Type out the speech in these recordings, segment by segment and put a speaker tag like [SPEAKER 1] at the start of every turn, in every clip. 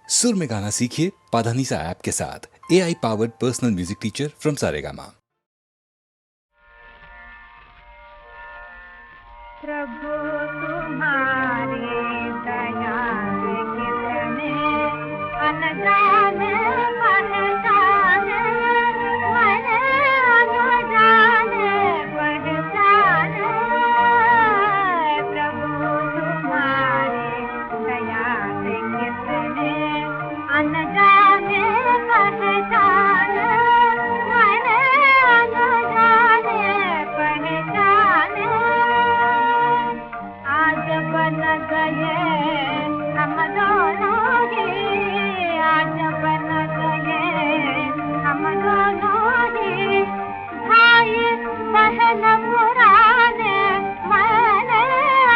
[SPEAKER 1] सुर में गाना सीखिए पाधानीसा ऐप के साथ। AI powered personal music teacher from Saregama.
[SPEAKER 2] प्रभु तुम्हारी दया कितने अनजाने पहचाने, मैंने अनजाने पहचाने। प्रभु तुम्हारी दया कितने अनजाने पहचाने, मैंने अनजाने पहचाने। आज बन गए हम दोनों ही, आज बन गए हम दोनों ही, भाई बहन पुराने, मैंने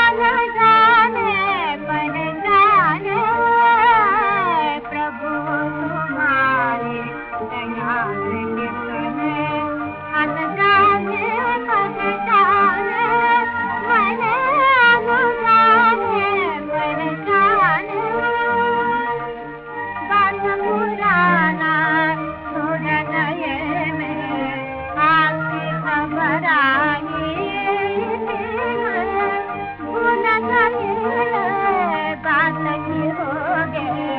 [SPEAKER 2] अनजाने पहचाने। प्रभु तुम्हारी दया कितने अनजाने पहचाने, मैंने अनजाने पहचाने। बात पुराना सुन नए में, आपकी खबर आई भूल गए बात की हो गए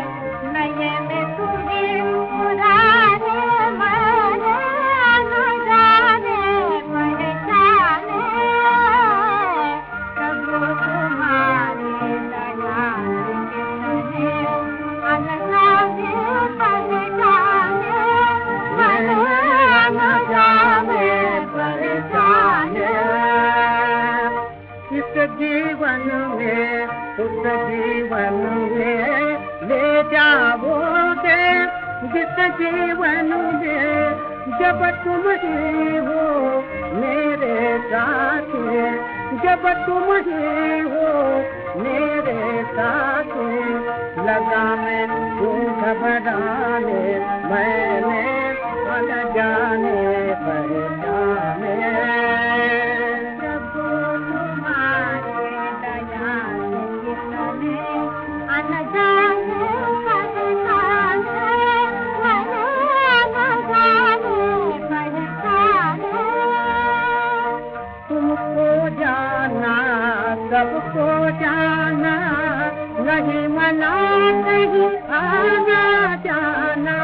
[SPEAKER 2] नए में तुम्हें पुराने, मैंने अनजाने पहचाने। प्रभु तुम्हारी दया कितने अनजाने पहचाने, मैंने अनजाने पहचाने। इस जीवन में उस जीवन में ले जाओगे, जिस जीवन में जब तुम ही हो मेरे साथ, जब तुम ही हो मेरे साथ। लगा मैं तू घबराने, मैंने अनजाने पहचाने। प्रभु तुम्हारी दया कितने अनजाने पहचाने, मैंने अनजाने पहचाने। तुमको जाना सबको जाना, नहीं मना नहीं आना जाना।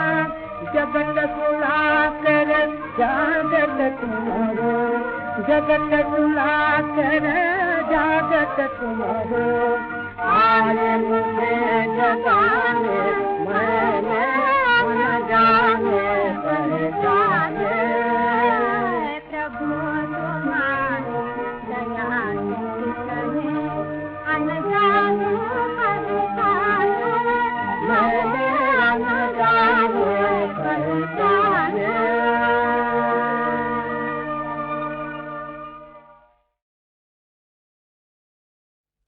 [SPEAKER 2] जगत सुला कर जागत तुम्हारो, जगत सुला कर जागत तुम्हारो। आए मुझे जगाने, मैंने अनजाने पहचाने। प्रभु तुम्हारी दया कितने अनजाने पहचाने, मैंने अनजाने पहचाने।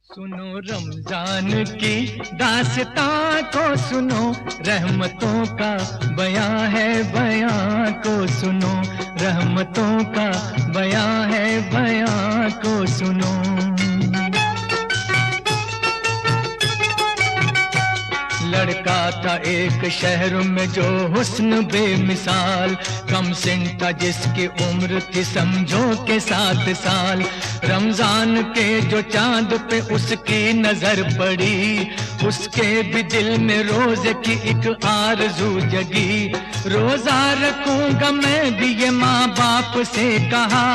[SPEAKER 3] सुनो रमजान की दास्तां को सुनो, रहमतों का बयां है बयां को सुनो, रहमतों का बयां है बयां को सुनो। लड़का था एक शहर में जो हुस्न बेमिसाल, कम सिन था जिसकी उम्र थी समझो के 7 साल। रमजान के जो चांद पे उसकी नजर पड़ी, उसके भी दिल में रोजे की एक आरज़ू जगी। रोजा रखूंगा मैं भी ये माँ बाप से कहा,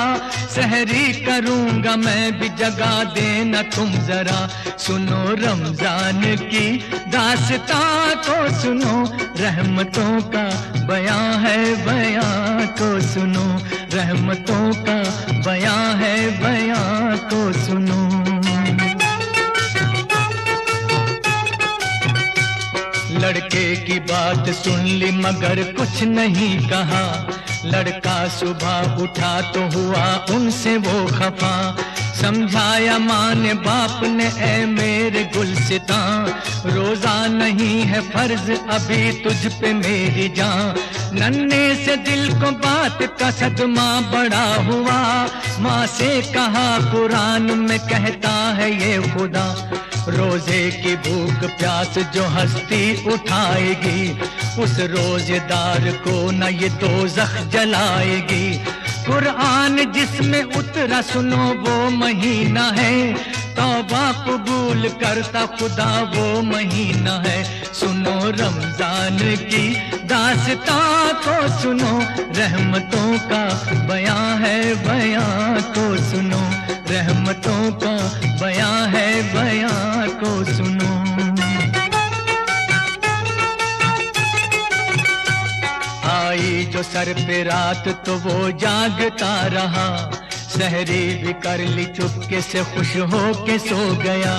[SPEAKER 3] सहरी करूंगा मैं भी जगा देना तुम जरा। सुनो रमजान की दास्तां को सुनो, रहमतों का बयां है बयां को सुनो, रहमतों का बयां है बयां को सुनो। लड़के की बात सुन ली मगर कुछ नहीं कहा। लड़का सुबह उठा तो हुआ उनसे वो खफा, समझाया माँ ने बाप ने, ऐ मेरे गुलसिता, रोजा नहीं है फर्ज अभी तुझ पे मेरी जान। नन्हे से दिल को बात का सदमा बड़ा हुआ, माँ से कहा कुरान में कहता है ये खुदा, रोजे की भूख प्यास जो हस्ती उठाएगी, उस रोजेदार को न ये दोज़ख जलाएगी। कुरान जिसमें उतरा सुनो वो महीना है, तौबा कबूल करता खुदा वो महीना है। सुनो रमजान की दास्तां को सुनो, रहमतों का बयां है बयां को सुनो, रहमतों का बयां है बयां को सुनो। आई जो सर पे रात तो वो जागता रहा, सहरी भी कर ली चुपके से खुश हो के सो गया।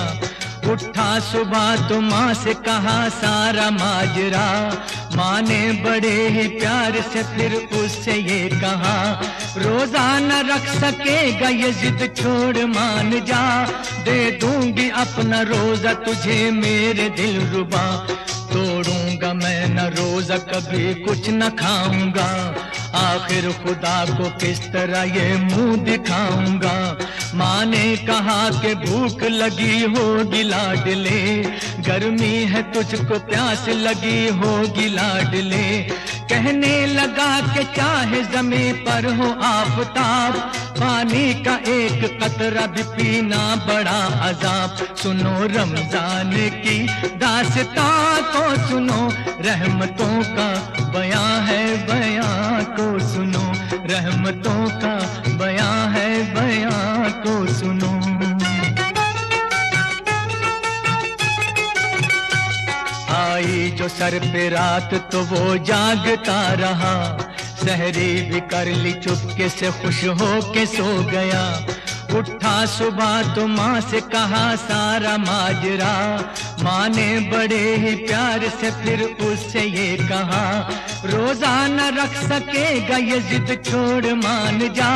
[SPEAKER 3] उठा सुबह तो माँ से कहा सारा माजरा, माँ ने बड़े ही प्यार से फिर उससे ये कहा, रोजा न रख सकेगा ये जिद छोड़ मान जा, दे दूंगी अपना रोजा तुझे मेरे दिल रुबा। तोड़ूंगा मैं न रोजा कभी कुछ न खाऊंगा, आखिर खुदा को किस तरह ये मुंह दिखाऊंगा। माँ ने कहा कि भूख लगी होगी लाडले, गर्मी है तुझको प्यास लगी होगी लाडले। कहने लगा कि चाहे ज़मीं पर हो आफताब, पानी का एक कतरा भी पीना बड़ा अजाब। सुनो रमजान की दास्तां को सुनो, रहमतों का बयां है बयां को सुनो, रहमतों का बयां है बयां को सुनो। आई जो सर पे रात तो वो जागता रहा, सहरी भी कर ली चुपके से खुश हो के सो गया। उठा सुबह तो माँ से कहा सारा माजरा, माँ ने बड़े ही प्यार से फिर उससे ये कहा, रोजा न रख सकेगा ये जिद छोड़ मान जा,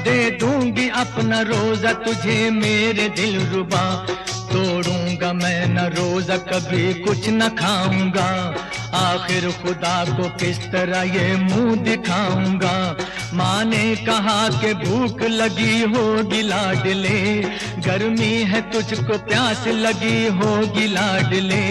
[SPEAKER 3] दे दूंगी अपना रोजा तुझे मेरे दिल रुबा। तोड़ूंगा मैं न रोजा कभी कुछ न खाऊंगा, आखिर खुदा को किस तरह ये मुंह दिखाऊंगा। माँ ने कहा कि भूख लगी होगी लाडले, गर्मी है तुझको प्यास लगी होगी लाडले।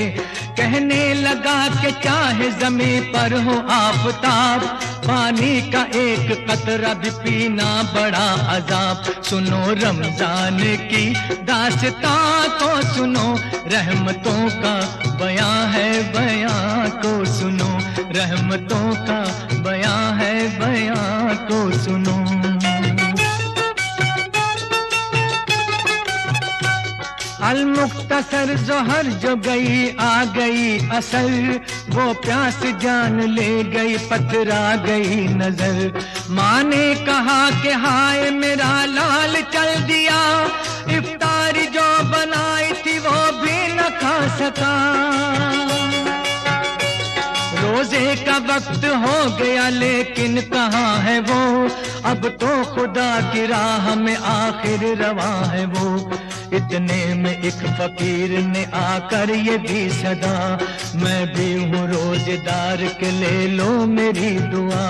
[SPEAKER 3] कहने लगा कि चाहे ज़मीं पर हो आफताब, पानी का एक कतरा भी पीना बड़ा अजाब। सुनो रमजान की दास्तां को सुनो, रहमतों का बयां है बयां को सुनो, रहमतों का बयां है बयां को सुनो। अल-मुख्तसर ज़ोहर जो गई आ गई असल, वो प्यास जान ले गई पतरा गई नजर। माँ ने कहा कि हाय मेरा लाल चल दिया, इफ्तारी जो बनाई थी वो भी न खा सका। रोजे का वक्त हो गया लेकिन कहाँ है वो, अब तो खुदा की राह में आखिर रवा है वो। इतने में एक फकीर ने आकर ये भी सदा, मैं भी हूँ रोजेदार के ले लो मेरी दुआ।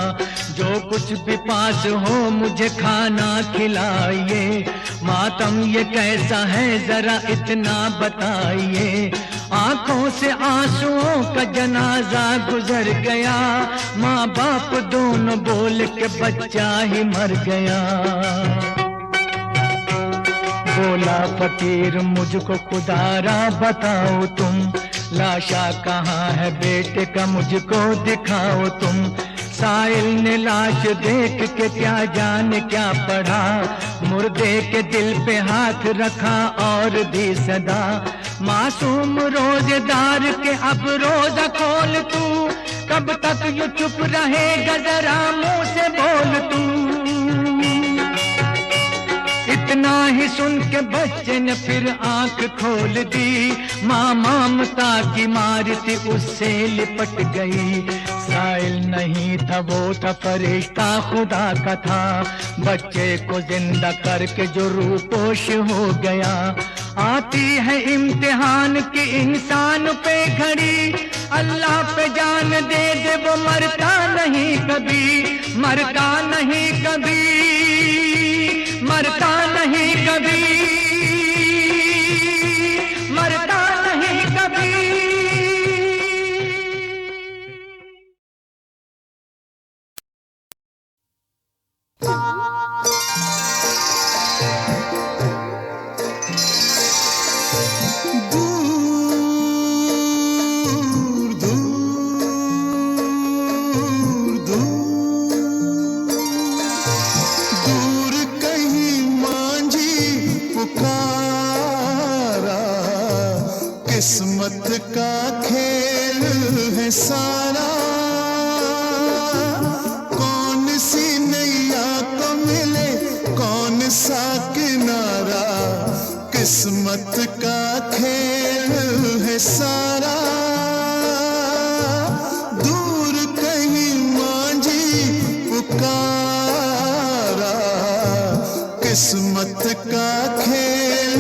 [SPEAKER 3] जो कुछ भी पास हो मुझे खाना खिलाइए, मातम ये कैसा है जरा इतना बताइए। आंखों से आंसुओं का जनाजा गुजर गया, माँ बाप दोनों बोल के बच्चा ही मर गया। बोला फकीर मुझको खुदारा बताओ तुम, लाशा कहाँ है बेटे का मुझको दिखाओ तुम। साइल ने लाश देख के क्या जाने क्या पढ़ा, मुर्दे के दिल पे हाथ रखा और दी सदा। मासूम रोजेदार के अब रोजा खोल तू, कब तक यूं चुप रहेगा जरा मुंह से बोल तू। इतना ही सुन के बच्चे ने फिर आंख खोल दी, माँ ममता की मार थी उससे लिपट गई। मिसाइल नहीं था, वो था फरिश्ता खुदा का था। बच्चे को जिंदा करके जो रूपोश हो गया। आती है इम्तिहान की इंसान पे घड़ी, अल्लाह पे जान दे दे वो मरता नहीं कभी, मरता नहीं कभी, मरता नहीं कभी, मरता नहीं कभी।
[SPEAKER 4] किस्मत का खेल है सारा, कौन सी नैया को मिले कौन सा किनारा। किस्मत का खेल है सारा, दूर कहीं मांझी पुकारा। किस्मत का खेल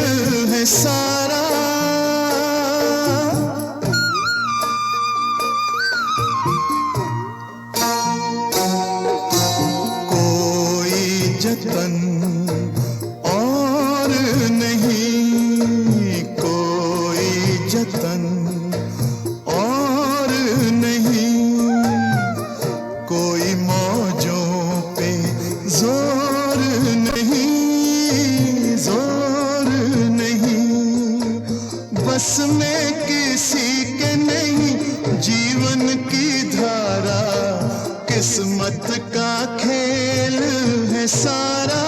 [SPEAKER 4] है सारा। जतन और नहीं, कोई जतन और नहीं, कोई मौजों पे जोर नहीं, जोर नहीं। बस में किसी के नहीं जीवन की धारा। किस्मत का खेल है सारा,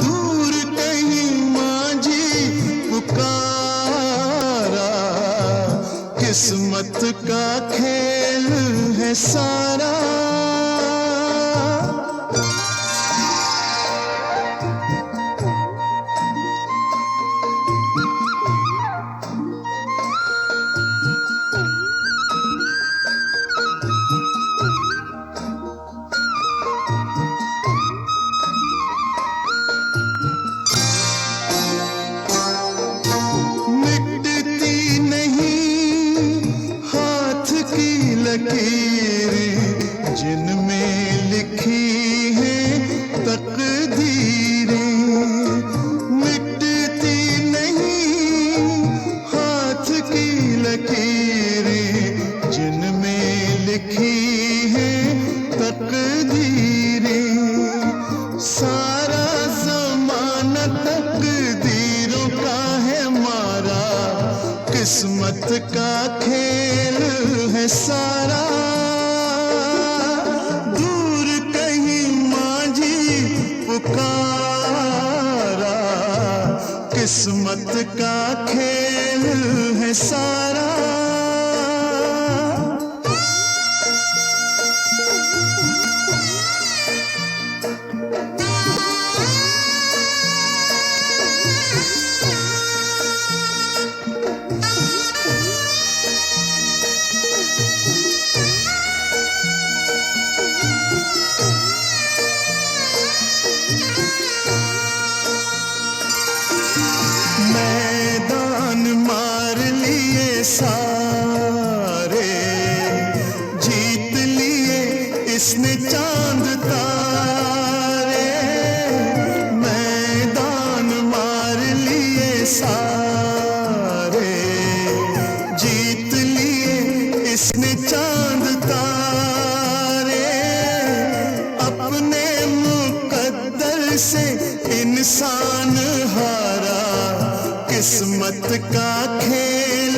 [SPEAKER 4] दूर कहीं मांझी पुकारा। किस्मत का खेल है सारा। जिनमें लिखी है तकदीरें, मिटती नहीं हाथ की लकीरें। जिनमें लिखी है तकदीरें, सारा ज़माना तकदीरों का है मारा। किस्मत का खेल है सारा, दूर कहीं मांझी पुकारा। किस्मत का खेल है सारा। मैदान मार लिए सारे, जीत लिए इसने चांद तारे। मैदान मार लिए सारे, जीत लिए इसने चांद तारे। अपने मुकद्दर से इंसान हारा। किस्मत का खेल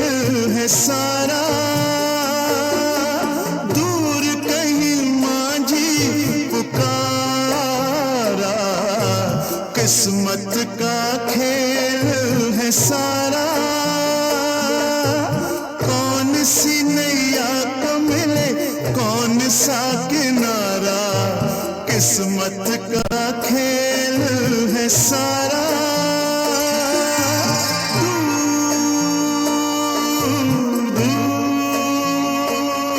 [SPEAKER 4] है सारा, दूर कहीं मांझी पुकारा। किस्मत का खेल है सारा, कौन सी नैया को मिले कौन सा किनारा। किस्मत का खेल है सारा। दूर दूर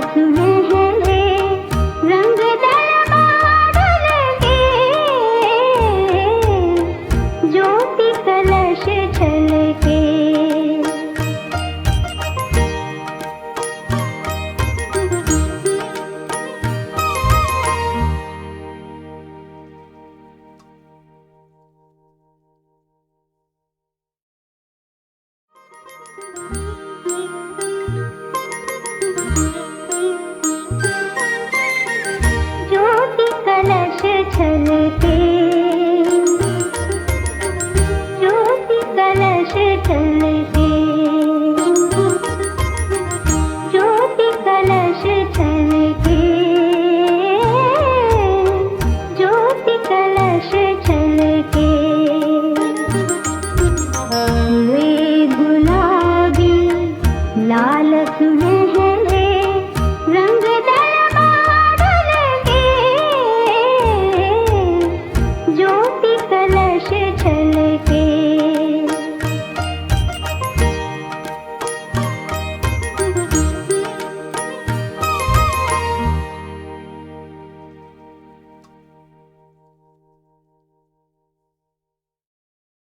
[SPEAKER 2] बस ये